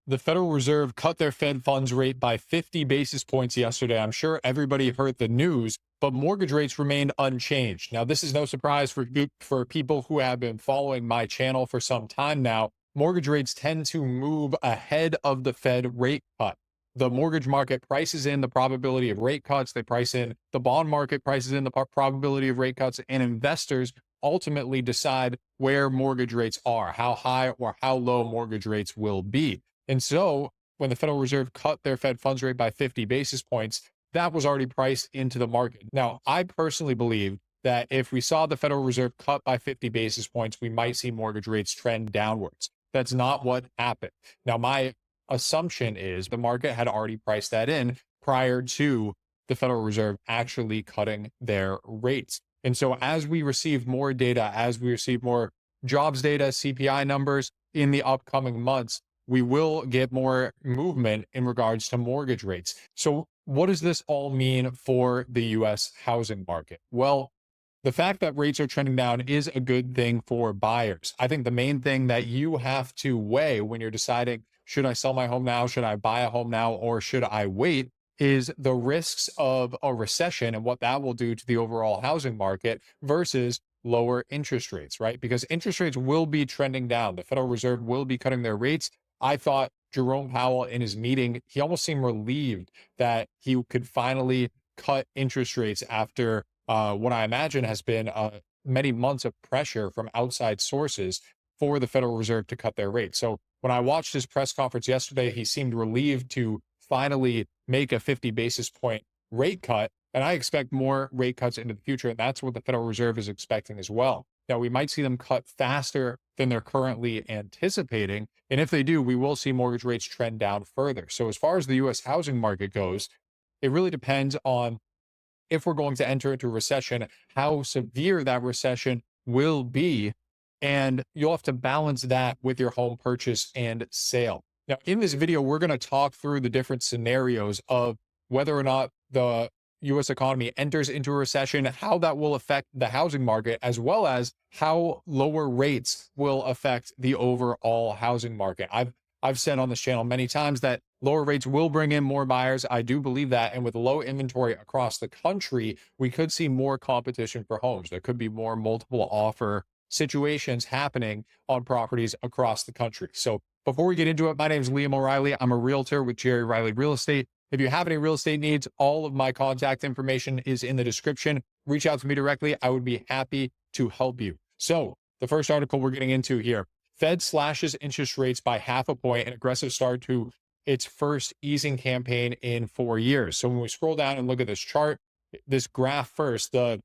The Federal Reserve cut their Fed funds rate by 50 basis points yesterday. I'm sure everybody heard the news, but mortgage rates remained unchanged. Now, this is no surprise for people who have been following my channel for some time now. Mortgage rates tend to move ahead of the Fed rate cut. The mortgage market prices in the probability of rate cuts. They price in the bond market prices in the probability of rate cuts, and investors ultimately decide where mortgage rates are, how high or how low mortgage rates will be. And so when the Federal Reserve cut their Fed funds rate by 50 basis points, that was already priced into the market. Now, I personally believe that if we saw the Federal Reserve cut by 50 basis points, we might see mortgage rates trend downwards. That's not what happened. Now, my assumption is the market had already priced that in prior to the Federal Reserve actually cutting their rates. And so as we receive more data, as we receive more jobs data, CPI numbers in the upcoming months, we will get more movement in regards to mortgage rates. So what does this all mean for the US housing market? Well, the fact that rates are trending down is a good thing for buyers. I think the main thing that you have to weigh when you're deciding, should I sell my home now? Should I buy a home now? Or should I wait? Is the risks of a recession and what that will do to the overall housing market versus lower interest rates, right? Because interest rates will be trending down. The Federal Reserve will be cutting their rates. I thought Jerome Powell in his meeting, he almost seemed relieved that he could finally cut interest rates after what I imagine has been many months of pressure from outside sources for the Federal Reserve to cut their rates. So when I watched his press conference yesterday, he seemed relieved to finally make a 50 basis point rate cut. And I expect more rate cuts into the future. And that's what the Federal Reserve is expecting as well. Now, we might see them cut faster than they're currently anticipating. And if they do, we will see mortgage rates trend down further. So as far as the US housing market goes, it really depends on if we're going to enter into a recession, how severe that recession will be. And you'll have to balance that with your home purchase and sale. Now, in this video, we're going to talk through the different scenarios of whether or not the US economy enters into a recession, how that will affect the housing market, as well as how lower rates will affect the overall housing market. I've said on this channel many times that lower rates will bring in more buyers. I do believe that. And with low inventory across the country, we could see more competition for homes. There could be more multiple offer situations happening on properties across the country. So before we get into it, my name is Liam O'Reilly. I'm a realtor with Jerry Riley Real Estate. If you have any real estate needs, all of my contact information is in the description. Reach out to me directly. I would be happy to help you. So the first article we're getting into here, Fed slashes interest rates by 0.5 point, an aggressive start to its first easing campaign in 4 years. So when we scroll down and look at this chart, this graph first, the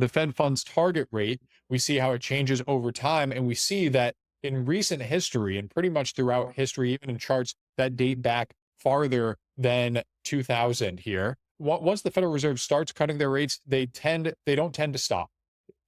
Fed funds target rate, we see how it changes over time. And we see that in recent history and pretty much throughout history, even in charts that date back farther than 2000 here, once the Federal Reserve starts cutting their rates, they don't tend to stop.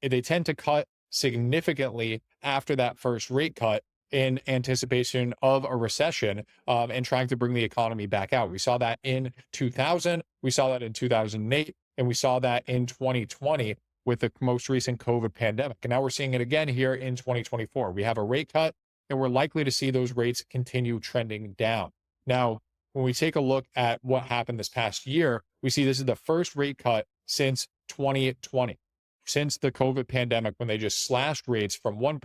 They tend to cut significantly after that first rate cut in anticipation of a recession and trying to bring the economy back out. We saw that in 2000, we saw that in 2008, and we saw that in 2020 with the most recent COVID pandemic. And now we're seeing it again here in 2024. We have a rate cut, and we're likely to see those rates continue trending down. Now, when we take a look at what happened this past year, we see this is the first rate cut since 2020, since the COVID pandemic, when they just slashed rates from 1%,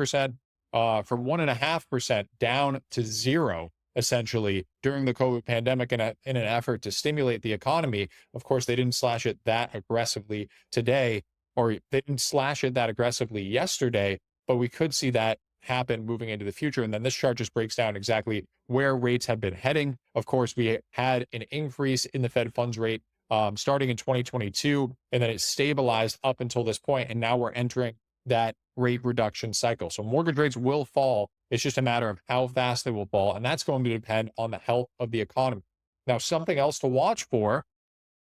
from 1.5% down to zero, essentially, during the COVID pandemic in an effort to stimulate the economy. Of course, they didn't slash it that aggressively today, or they didn't slash it that aggressively yesterday, but we could see that happen moving into the future. And then this chart just breaks down exactly where rates have been heading. Of course, we had an increase in the Fed funds rate starting in 2022, and then it stabilized up until this point, and now we're entering that rate reduction cycle. So mortgage rates will fall. It's just a matter of how fast they will fall, and that's going to depend on the health of the economy. Now, something else to watch for,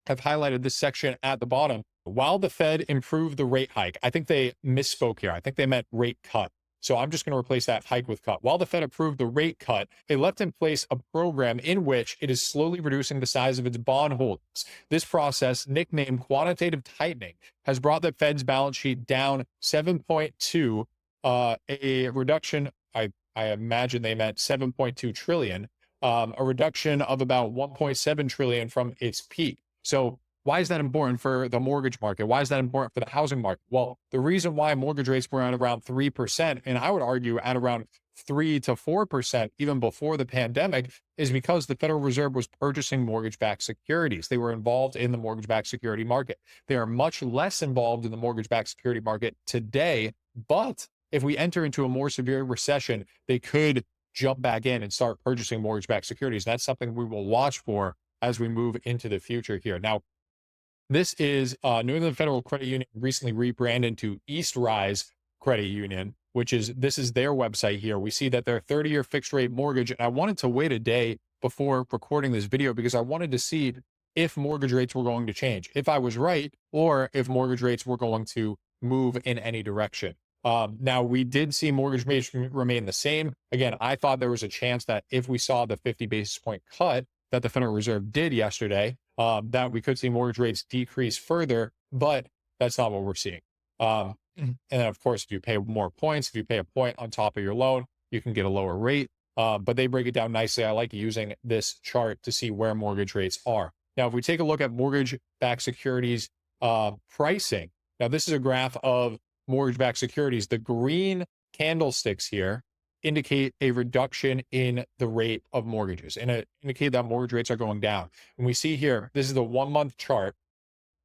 I've highlighted this section at the bottom. While the Fed improved the rate hike, I think they misspoke here. I think they meant rate cut. So I'm just going to replace that hike with cut. While the Fed approved the rate cut, it left in place a program in which it is slowly reducing the size of its bond holdings. This process, nicknamed quantitative tightening, has brought the Fed's balance sheet down 7.2, a reduction. I I imagine they meant 7.2 trillion, a reduction of about 1.7 trillion from its peak. So why is that important for the mortgage market? Why is that important for the housing market? Well, the reason why mortgage rates were at around 3%, and I would argue at around 3 to 4% even before the pandemic, is because the Federal Reserve was purchasing mortgage-backed securities. They were involved in the mortgage-backed security market. They are much less involved in the mortgage-backed security market today, but if we enter into a more severe recession, they could jump back in and start purchasing mortgage-backed securities. That's something we will watch for as we move into the future here. Now, this is New England Federal Credit Union recently rebranded to East Rise Credit Union, this is their website here. We see that their 30-year fixed rate mortgage, and I wanted to wait a day before recording this video because I wanted to see if mortgage rates were going to change, if I was right, or if mortgage rates were going to move in any direction. Now, we did see mortgage rates remain the same. Again, I thought there was a chance that if we saw the 50 basis point cut that the Federal Reserve did yesterday, that we could see mortgage rates decrease further, but that's not what we're seeing. And then, of course, if you pay more points, if you pay a point on top of your loan, you can get a lower rate. But they break it down nicely. I like using this chart to see where mortgage rates are. Now, if we take a look at mortgage-backed securities pricing, now this is a graph of mortgage-backed securities. The green candlesticks here indicate a reduction in the rate of mortgages and indicate that mortgage rates are going down. And we see here, this is the 1 month chart.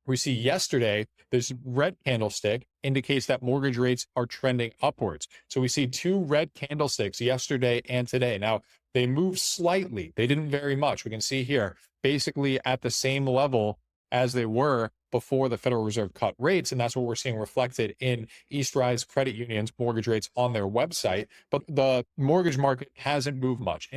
We see yesterday, this red candlestick indicates that mortgage rates are trending upwards. So we see two red candlesticks yesterday and today. Now, they moved slightly. They didn't vary much. We can see here, basically at the same level as they were before the Federal Reserve cut rates. And that's what we're seeing reflected in East Rise Credit Union's mortgage rates on their website. But the mortgage market hasn't moved much.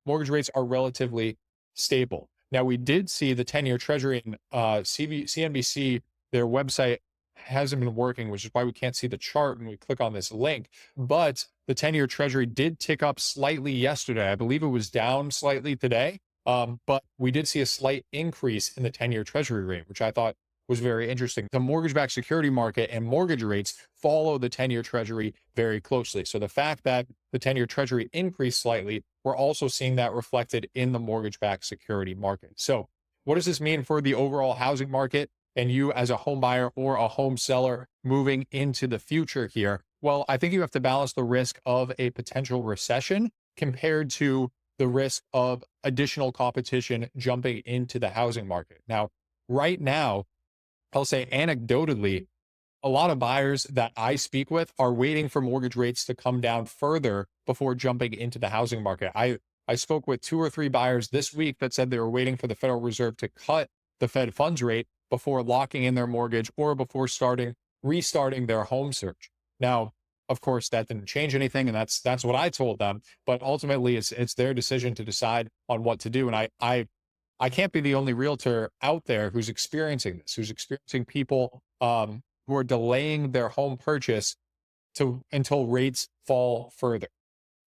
Mortgage rates are relatively stable. Now, we did see the 10-year Treasury and CNBC, their website hasn't been working, which is why we can't see the chart when we click on this link. But the 10-year Treasury did tick up slightly yesterday. I believe it was down slightly today. But we did see a slight increase in the 10-year Treasury rate, which I thought was very interesting. The mortgage-backed security market and mortgage rates follow the 10-year Treasury very closely. So the fact that the 10-year Treasury increased slightly, we're also seeing that reflected in the mortgage-backed security market. So what does this mean for the overall housing market and you as a home buyer or a home seller moving into the future here? Well, I think you have to balance the risk of a potential recession compared to the risk of additional competition jumping into the housing market. Now, right now, I'll say anecdotally, a lot of buyers that I speak with are waiting for mortgage rates to come down further before jumping into the housing market. I spoke with 2 or 3 buyers this week that said they were waiting for the Federal Reserve to cut the Fed funds rate before locking in their mortgage or before restarting their home search. Now, of course, that didn't change anything, and that's what I told them. But ultimately, it's their decision to decide on what to do. And I can't be the only realtor out there who's experiencing this, who's experiencing people who are delaying their home purchase until rates fall further.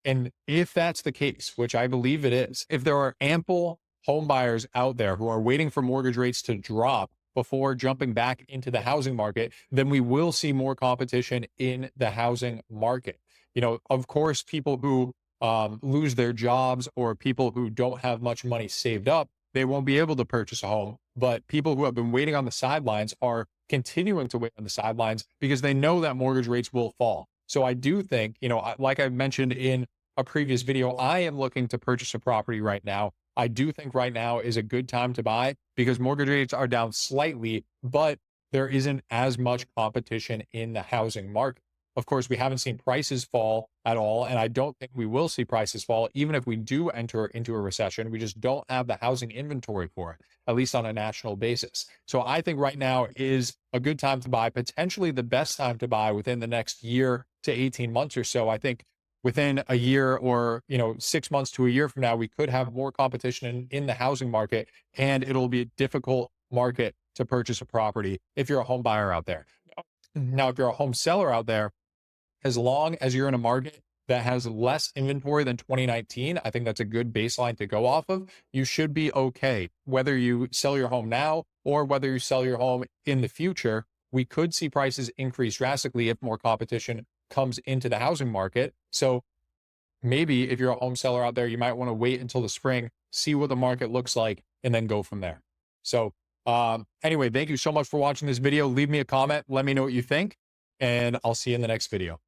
And if that's the case, which I believe it is, if there are ample home buyers out there who are waiting for mortgage rates to drop before jumping back into the housing market, then we will see more competition in the housing market. Of course, people who lose their jobs or people who don't have much money saved up, they won't be able to purchase a home. But people who have been waiting on the sidelines are continuing to wait on the sidelines because they know that mortgage rates will fall. So I do think, like I mentioned in a previous video, I am looking to purchase a property right now. I do think right now is a good time to buy because mortgage rates are down slightly, but there isn't as much competition in the housing market. Of course, we haven't seen prices fall at all, and I don't think we will see prices fall even if we do enter into a recession. We just don't have the housing inventory for it, at least on a national basis. So I think right now is a good time to buy, potentially the best time to buy within the next year to 18 months or so. I think within a year or 6 months to a year from now, we could have more competition in the housing market, and it'll be a difficult market to purchase a property if you're a home buyer out there. Now, if you're a home seller out there, as long as you're in a market that has less inventory than 2019, I think that's a good baseline to go off of. You should be okay. Whether you sell your home now or whether you sell your home in the future, we could see prices increase drastically if more competition comes into the housing market. So maybe if you're a home seller out there, you might want to wait until the spring, see what the market looks like, and then go from there. So anyway, thank you so much for watching this video. Leave me a comment. Let me know what you think, and I'll see you in the next video.